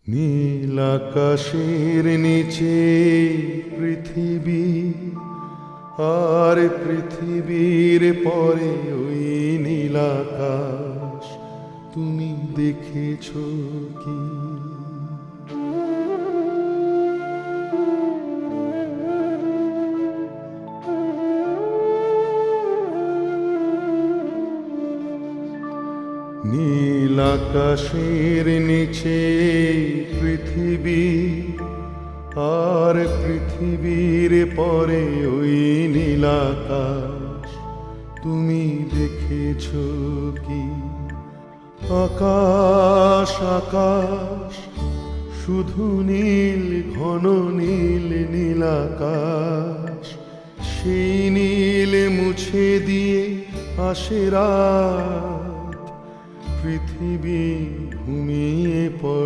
নীল আকাশের নিচে পৃথিবী, আর পৃথিবীর পরে ওই নীল আকাশ, তুমি দেখেছো কি? নীল আকাশের নিচে পৃথিবী, আর পৃথিবীর পরে ওই নীল আকাশ, তুমি দেখেছো কি? আকাশ আকাশ শুধু নীল, ঘন নীল নীল আকাশ, সেই নীল মুছে দিয়ে আসে রাত, পৃথিবী ঘুমিয়ে পড়ে।